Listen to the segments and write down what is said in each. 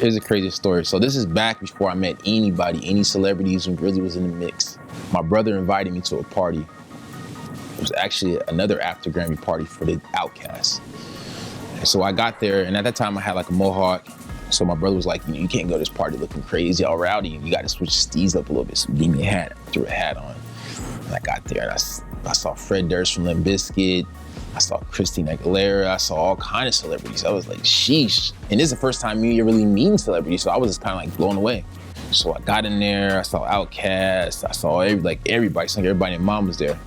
Here's a crazy story. So this is back before I met anybody, any celebrities who really was in the mix. My brother invited me to a party. It was actually another after Grammy party for the Outkast. And so I got there, and at that time I had like a mohawk. So my brother was like, you can't go to this party looking crazy, all rowdy. You got to switch steez up a little bit. So he gave me a hat, threw a hat on. And I got there, and I saw Fred Durst from Limp Bizkit. I saw Christina Aguilera. I saw all kind of celebrities. I was like, sheesh. And this is the first time me really meeting celebrities, so I was just kind of like blown away. So I got in there, I saw Outkast, I saw everybody, so everybody and mom was there,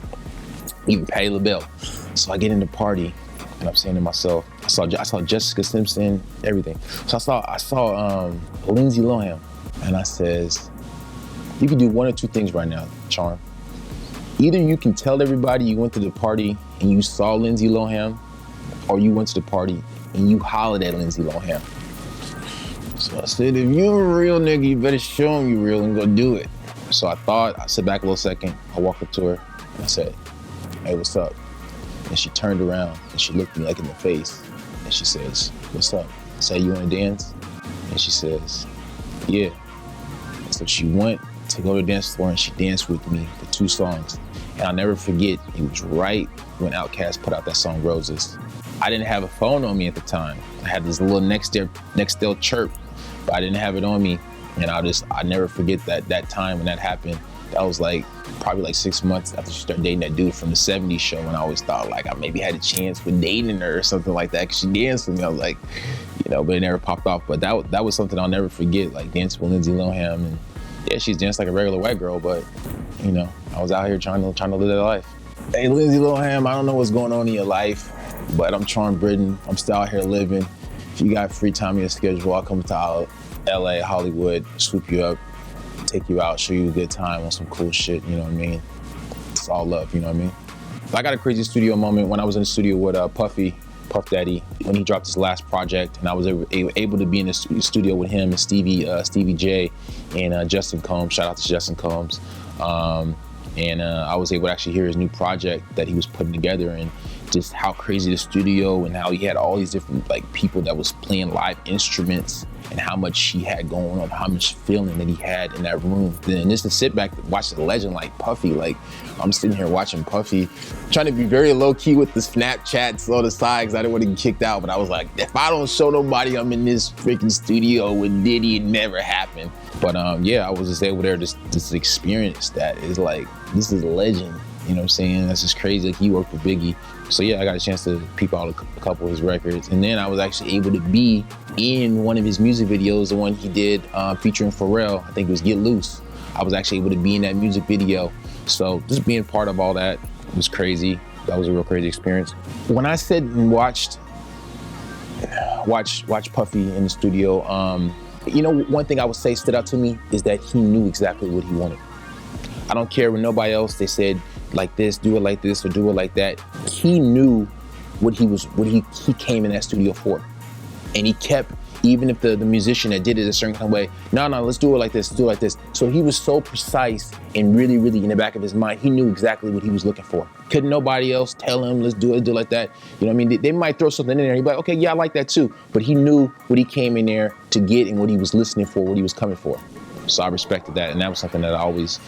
even Patti LaBelle. So I get in the party, and I'm saying to myself, I saw Jessica Simpson, everything. So I saw Lindsay Lohan, and I says, you can do one or two things right now, Charm. Either you can tell everybody you went to the party and you saw Lindsay Lohan, or you went to the party and you hollered at Lindsay Lohan. So I said, if you're a real nigga, you better show him you real and go do it. So I sat back a little second, I walked up to her and I said, hey, what's up? And she turned around and she looked me like in the face and she says, what's up? I said, you wanna dance? And she says, yeah. So she went to go to the dance floor and she danced with me for 2 songs. And I'll never forget, it was right when Outkast put out that song Roses. I didn't have a phone on me at the time. I had this little Nextel chirp, but I didn't have it on me. And I never forget that time when that happened. That was like probably like 6 months after she started dating that dude from the 70s show, and I always thought like I maybe had a chance with dating her or something like that, because she danced with me. I was like, but it never popped off. But that was something I'll never forget, like dancing with Lindsay Lohan. And yeah, she's danced like a regular white girl, but I was out here trying to live that life. Hey, Lindsay Lohan, I don't know what's going on in your life, but I'm Charm Brittian. I'm still out here living. If you got free time in your schedule, I'll come to LA, Hollywood, swoop you up, take you out, show you a good time on some cool shit, you know what I mean? It's all love, you know what I mean? I got a crazy studio moment when I was in the studio with Puff Daddy, when he dropped his last project, and I was able to be in the studio with him and Stevie J and Justin Combs. Shout out to Justin Combs. And I was able to actually hear his new project that he was putting together, and just how crazy the studio and how he had all these different like people that was playing live instruments, and how much he had going on, how much feeling that he had in that room. Then just to sit back and watch the legend like Puffy, like I'm sitting here watching Puffy, trying to be very low key with the Snapchats on the side because I didn't want to get kicked out. But I was like, if I don't show nobody I'm in this freaking studio with Diddy, it never happened. But yeah, I was just able there just experience that. It's like, this is a legend. You know what I'm saying? That's just crazy. Like, he worked with Biggie. So yeah, I got a chance to peep out a couple of his records. And then I was actually able to be in one of his music videos, the one he did featuring Pharrell. I think it was Get Loose. I was actually able to be in that music video. So just being part of all that was crazy. That was a real crazy experience. When I sat and watched Puffy in the studio, one thing I would say stood out to me is that he knew exactly what he wanted. I don't care when nobody else, they said, like this, do it like this, or do it like that. He knew what he came in that studio for. And he kept, even if the musician that did it a certain kind of way, no, let's do it like this, do it like this. So he was so precise, and really, really in the back of his mind, he knew exactly what he was looking for. Couldn't nobody else tell him, let's do it like that. You know what I mean? They might throw something in there, he'd be like, okay, yeah, I like that too. But he knew what he came in there to get and what he was listening for, what he was coming for. So I respected that, and that was something that I always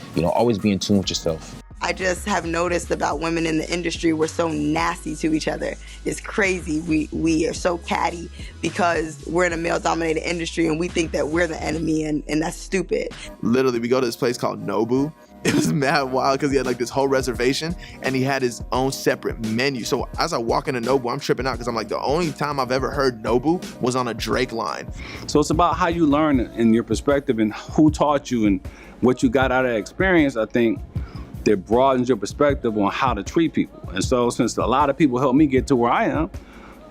be in tune with yourself. I just have noticed about women in the industry, we're so nasty to each other. It's crazy. We are so catty because we're in a male-dominated industry and we think that we're the enemy, and that's stupid. Literally, we go to this place called Nobu. It was mad wild because he had like this whole reservation and he had his own separate menu. So as I walk into Nobu, I'm tripping out because I'm like, the only time I've ever heard Nobu was on a Drake line. So it's about how you learn in your perspective and who taught you and what you got out of that experience. I think that broadens your perspective on how to treat people. And so since a lot of people helped me get to where I am,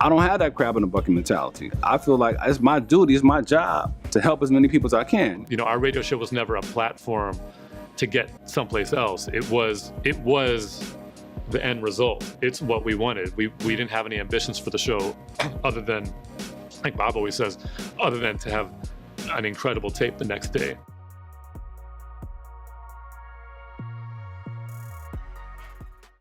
I don't have that crab in the bucket mentality. I feel like it's my duty, it's my job to help as many people as I can. Our radio show was never a platform to get someplace else. It was the end result. It's what we wanted. We didn't have any ambitions for the show other than, like Bob always says, other than to have an incredible tape the next day.